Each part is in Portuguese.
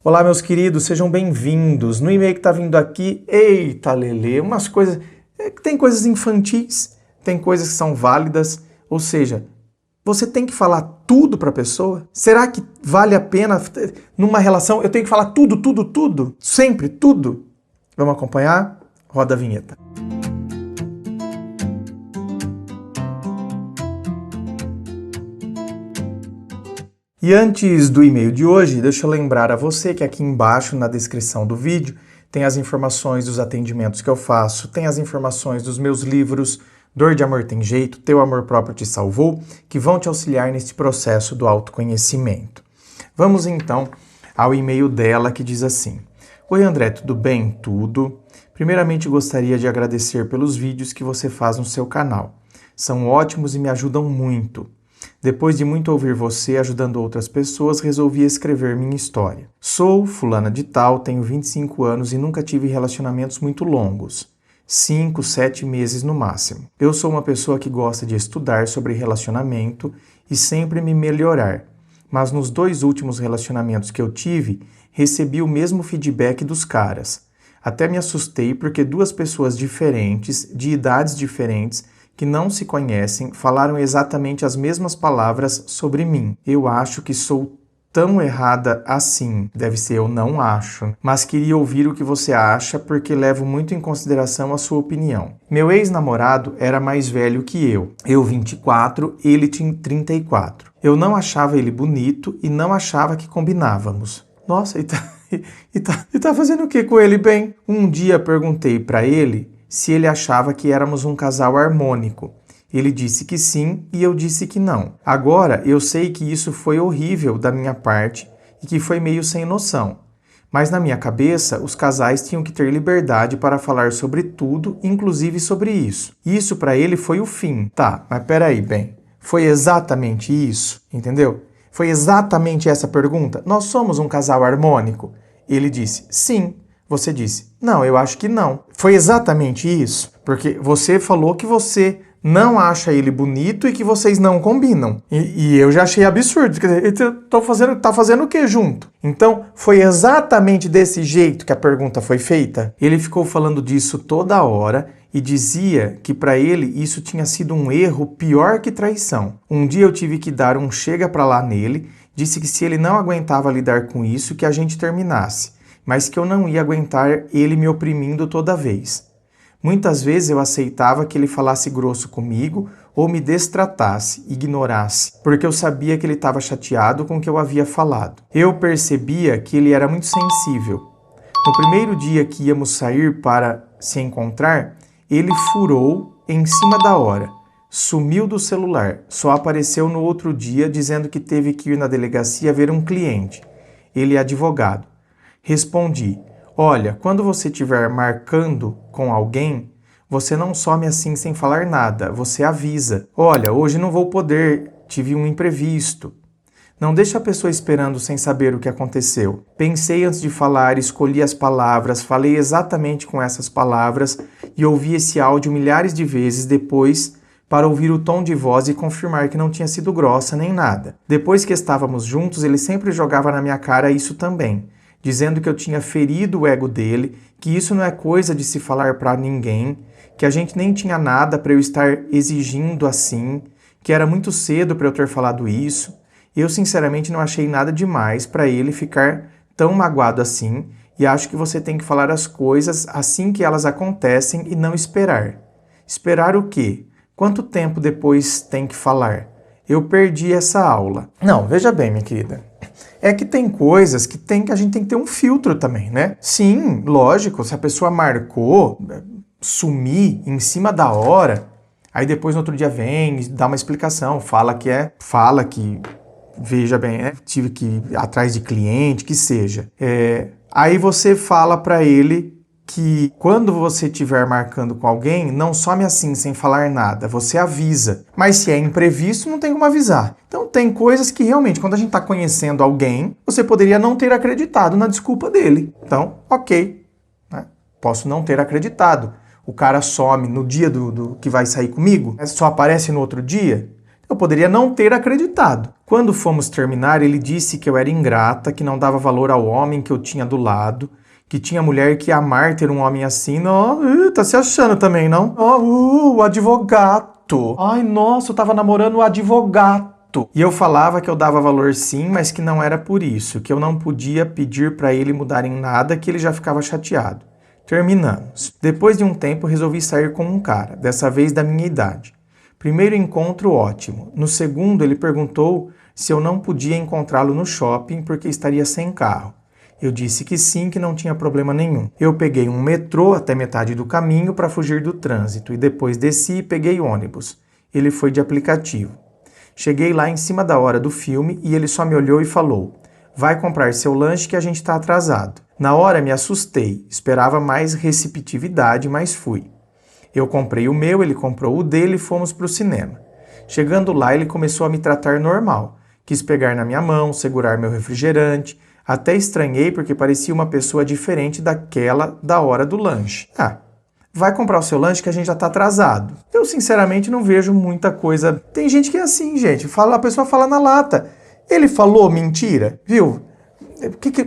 Olá, meus queridos, sejam bem-vindos. No e-mail que está vindo aqui, eita, Lelê, umas coisas... Tem coisas infantis, tem coisas que são válidas, ou seja, você tem que falar tudo para a pessoa? Será que vale a pena, numa relação, eu tenho que falar tudo? Sempre, tudo? Vamos acompanhar? Roda a vinheta. E antes do e-mail de hoje, deixa eu lembrar a você que aqui embaixo na descrição do vídeo tem as informações dos atendimentos que eu faço, tem as informações dos meus livros Dor de Amor Tem Jeito, Teu Amor Próprio Te Salvou, que vão te auxiliar nesse processo do autoconhecimento. Vamos então ao e-mail dela que diz assim: Oi André, tudo bem? Tudo. Primeiramente gostaria de agradecer pelos vídeos que você faz no seu canal. São ótimos e me ajudam muito. Depois de muito ouvir você ajudando outras pessoas, resolvi escrever minha história. Sou fulana de tal, tenho 25 anos e nunca tive relacionamentos muito longos. 5, 7 meses no máximo. Eu sou uma pessoa que gosta de estudar sobre relacionamento e sempre me melhorar. Mas nos 2 últimos relacionamentos que eu tive, recebi o mesmo feedback dos caras. Até me assustei porque 2 pessoas diferentes, de idades diferentes, que não se conhecem, falaram exatamente as mesmas palavras sobre mim. Eu acho que sou tão errada assim. Deve ser, eu não acho. Mas queria ouvir o que você acha, porque levo muito em consideração a sua opinião. Meu ex-namorado era mais velho que eu. Eu 24, ele tinha 34. Eu não achava ele bonito e não achava que combinávamos. Nossa, e tá fazendo o que com ele, bem? Um dia perguntei pra ele se ele achava que éramos um casal harmônico. Ele disse que sim e eu disse que não. Agora, eu sei que isso foi horrível da minha parte e que foi meio sem noção. Mas na minha cabeça, os casais tinham que ter liberdade para falar sobre tudo, inclusive sobre isso. Isso para ele foi o fim. Tá, mas peraí, bem. Foi exatamente isso, entendeu? Foi exatamente essa pergunta? Nós somos um casal harmônico? Ele disse sim. Você disse, não, eu acho que não. Foi exatamente isso? Porque você falou que você não acha ele bonito e que vocês não combinam. E eu já achei absurdo. Quer dizer, tá fazendo o que junto? Então, foi exatamente desse jeito que a pergunta foi feita? Ele ficou falando disso toda hora e dizia que para ele isso tinha sido um erro pior que traição. Um dia eu tive que dar um chega pra lá nele, disse que se ele não aguentava lidar com isso, que a gente terminasse. Mas que eu não ia aguentar ele me oprimindo toda vez. Muitas vezes eu aceitava que ele falasse grosso comigo ou me destratasse, ignorasse, porque eu sabia que ele estava chateado com o que eu havia falado. Eu percebia que ele era muito sensível. No primeiro dia que íamos sair para se encontrar, ele furou em cima da hora. Sumiu do celular, só apareceu no outro dia dizendo que teve que ir na delegacia ver um cliente. Ele é advogado. Respondi, olha, quando você estiver marcando com alguém, você não some assim sem falar nada, você avisa. Olha, hoje não vou poder, tive um imprevisto. Não deixa a pessoa esperando sem saber o que aconteceu. Pensei antes de falar, escolhi as palavras, falei exatamente com essas palavras e ouvi esse áudio milhares de vezes depois para ouvir o tom de voz e confirmar que não tinha sido grossa nem nada. Depois que estávamos juntos, ele sempre jogava na minha cara isso também, dizendo que eu tinha ferido o ego dele, que isso não é coisa de se falar para ninguém, que a gente nem tinha nada para eu estar exigindo assim, que era muito cedo para eu ter falado isso. Eu sinceramente não achei nada demais para ele ficar tão magoado assim e acho que você tem que falar as coisas assim que elas acontecem e não esperar. Esperar o quê? Quanto tempo depois tem que falar? Eu perdi essa aula. Não, veja bem, minha querida. É que tem coisas que a gente tem que ter um filtro também, né? Sim, lógico, se a pessoa marcou, sumir em cima da hora, aí depois no outro dia vem, dá uma explicação, fala que, veja bem, tive que ir atrás de cliente, que seja. Aí você fala pra ele que quando você estiver marcando com alguém, não some assim, sem falar nada, você avisa. Mas se é imprevisto, não tem como avisar. Então tem coisas que realmente, quando a gente está conhecendo alguém, você poderia não ter acreditado na desculpa dele. Então, ok, né? Posso não ter acreditado. O cara some no dia do que vai sair comigo, só aparece no outro dia. Eu poderia não ter acreditado. Quando fomos terminar, ele disse que eu era ingrata, que não dava valor ao homem que eu tinha do lado, que tinha mulher que ia amar ter um homem assim. Não, tá se achando também, não? O advogado. Ai, nossa, eu tava namorando o advogado. E eu falava que eu dava valor sim, mas que não era por isso, que eu não podia pedir para ele mudar em nada, que ele já ficava chateado. Terminamos. Depois de um tempo, resolvi sair com um cara, dessa vez da minha idade. Primeiro encontro, ótimo. No segundo, ele perguntou se eu não podia encontrá-lo no shopping porque estaria sem carro. Eu disse que sim, que não tinha problema nenhum. Eu peguei um metrô até metade do caminho para fugir do trânsito e depois desci e peguei ônibus. Ele foi de aplicativo. Cheguei lá em cima da hora do filme e ele só me olhou e falou: vai comprar seu lanche que a gente está atrasado. Na hora me assustei, esperava mais receptividade, mas fui. Eu comprei o meu, ele comprou o dele e fomos para o cinema. Chegando lá, ele começou a me tratar normal. Quis pegar na minha mão, segurar meu refrigerante. Até estranhei porque parecia uma pessoa diferente daquela da hora do lanche. Vai comprar o seu lanche que a gente já tá atrasado. Eu, sinceramente, não vejo muita coisa. Tem gente que é assim, gente. A pessoa fala na lata. Ele falou mentira, viu?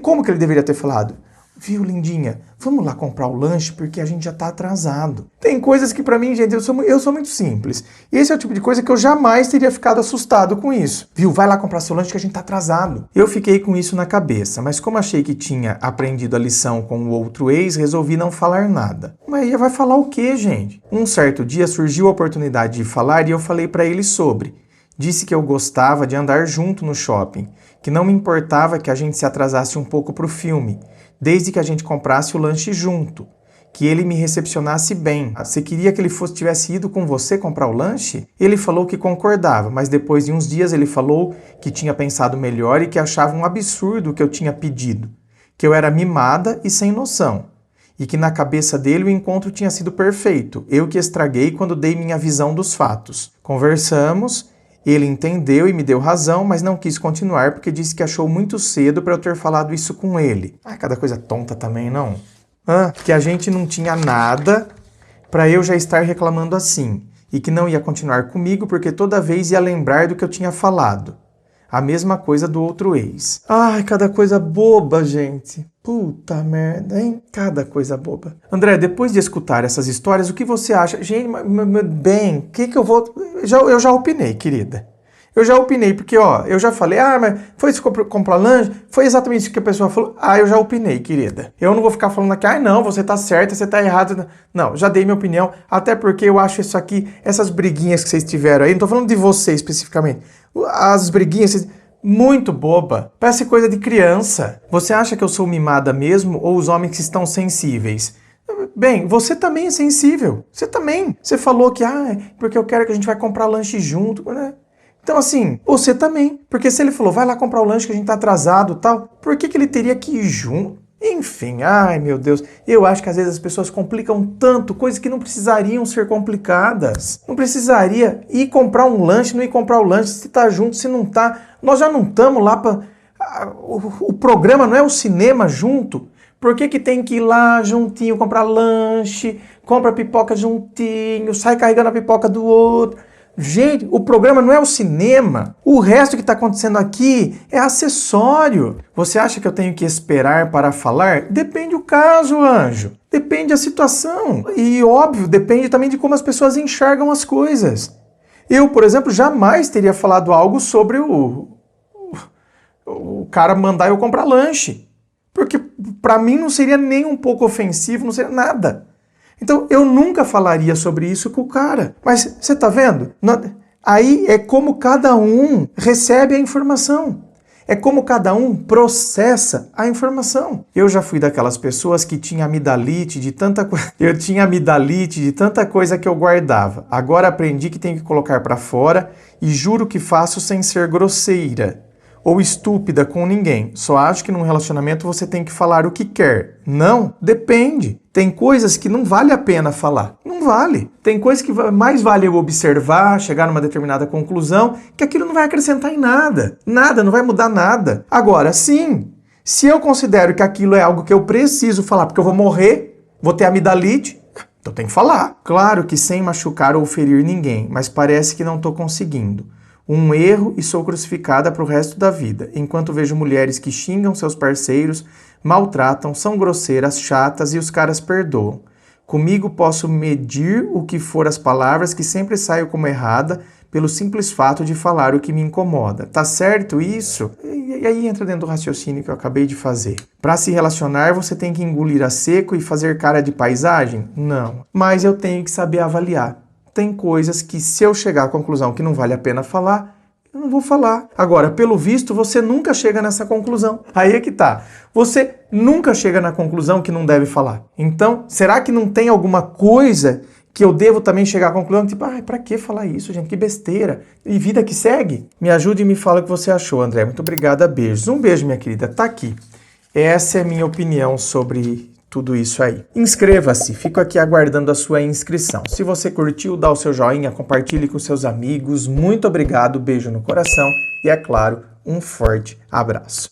Como que ele deveria ter falado? Viu, lindinha? Vamos lá comprar o lanche porque a gente já tá atrasado. Tem coisas que pra mim, gente, eu sou muito simples. Esse é o tipo de coisa que eu jamais teria ficado assustado com isso. Viu? Vai lá comprar seu lanche que a gente tá atrasado. Eu fiquei com isso na cabeça, mas como achei que tinha aprendido a lição com o outro ex, resolvi não falar nada. Mas vai falar o quê, gente? Um certo dia surgiu a oportunidade de falar e eu falei pra ele sobre. Disse que eu gostava de andar junto no shopping, que não me importava que a gente se atrasasse um pouco pro filme, desde que a gente comprasse o lanche junto, que ele me recepcionasse bem. Você queria que ele tivesse ido com você comprar o lanche? Ele falou que concordava, mas depois de uns dias ele falou que tinha pensado melhor e que achava um absurdo o que eu tinha pedido, que eu era mimada e sem noção, e que na cabeça dele o encontro tinha sido perfeito, eu que estraguei quando dei minha visão dos fatos. Conversamos. Ele entendeu e me deu razão, mas não quis continuar porque disse que achou muito cedo para eu ter falado isso com ele. Cada coisa tonta também, não? Que a gente não tinha nada para eu já estar reclamando assim. E que não ia continuar comigo porque toda vez ia lembrar do que eu tinha falado. A mesma coisa do outro ex. Cada coisa boba, gente. Puta merda, hein? Cada coisa boba. André, depois de escutar essas histórias, o que você acha? Gente, bem, o que eu vou... Eu já opinei, querida. Eu já opinei, porque, eu já falei, mas foi isso comprar lanche? Foi exatamente isso que a pessoa falou? Eu já opinei, querida. Eu não vou ficar falando aqui, não, você tá certa, você tá errada. Não, já dei minha opinião, até porque eu acho isso aqui, essas briguinhas que vocês tiveram aí, não tô falando de você especificamente, as briguinhas, muito boba, parece coisa de criança. Você acha que eu sou mimada mesmo ou os homens que estão sensíveis? Bem, você também é sensível. Você também. Você falou que, porque eu quero que a gente vai comprar lanche junto, né? Então, assim, você também. Porque se ele falou, vai lá comprar o lanche que a gente tá atrasado e tal, por que ele teria que ir junto? Enfim, meu Deus. Eu acho que às vezes as pessoas complicam tanto coisas que não precisariam ser complicadas. Não precisaria ir comprar um lanche, não ir comprar o lanche, se tá junto, se não tá. Nós já não estamos lá para... O programa não é o cinema junto. Por que tem que ir lá juntinho, comprar lanche, compra pipoca juntinho, sai carregando a pipoca do outro? Gente, o programa não é o cinema. O resto que está acontecendo aqui é acessório. Você acha que eu tenho que esperar para falar? Depende do caso, anjo. Depende da situação. E, óbvio, depende também de como as pessoas enxergam as coisas. Eu, por exemplo, jamais teria falado algo sobre o cara mandar eu comprar lanche. Porque, para mim, não seria nem um pouco ofensivo, não seria nada. Então, eu nunca falaria sobre isso com o cara. Mas, você tá vendo? Aí é como cada um recebe a informação. É como cada um processa a informação. Eu já fui daquelas pessoas que tinha amidalite de tanta coisa. Eu tinha amidalite de tanta coisa que eu guardava. Agora aprendi que tenho que colocar para fora e juro que faço sem ser grosseira ou estúpida com ninguém. Só acho que num relacionamento você tem que falar o que quer. Não, depende. Tem coisas que não vale a pena falar. Não vale. Tem coisas que mais vale eu observar, chegar numa determinada conclusão, que aquilo não vai acrescentar em nada. Nada, não vai mudar nada. Agora, sim, se eu considero que aquilo é algo que eu preciso falar, porque eu vou morrer, vou ter amidalite, então tem que falar. Claro que sem machucar ou ferir ninguém, mas parece que não estou conseguindo. um erro e sou crucificada para o resto da vida, enquanto vejo mulheres que xingam seus parceiros, maltratam, são grosseiras, chatas e os caras perdoam. Comigo posso medir o que for as palavras que sempre saio como errada pelo simples fato de falar o que me incomoda. Tá certo isso? E aí entra dentro do raciocínio que eu acabei de fazer. Para se relacionar, você tem que engolir a seco e fazer cara de paisagem? Não. Mas eu tenho que saber avaliar. Tem coisas que, se eu chegar à conclusão que não vale a pena falar, eu não vou falar. Agora, pelo visto, você nunca chega nessa conclusão. Aí é que tá. Você nunca chega na conclusão que não deve falar. Então, será que não tem alguma coisa que eu devo também chegar à conclusão, tipo, pra que falar isso, gente? Que besteira. E vida que segue? Me ajude e me fala o que você achou, André. Muito obrigada, beijos. Um beijo, minha querida. Tá aqui. Essa é a minha opinião sobre tudo isso aí. Inscreva-se, fico aqui aguardando a sua inscrição. Se você curtiu, dá o seu joinha, compartilhe com seus amigos. Muito obrigado, beijo no coração e, é claro, um forte abraço.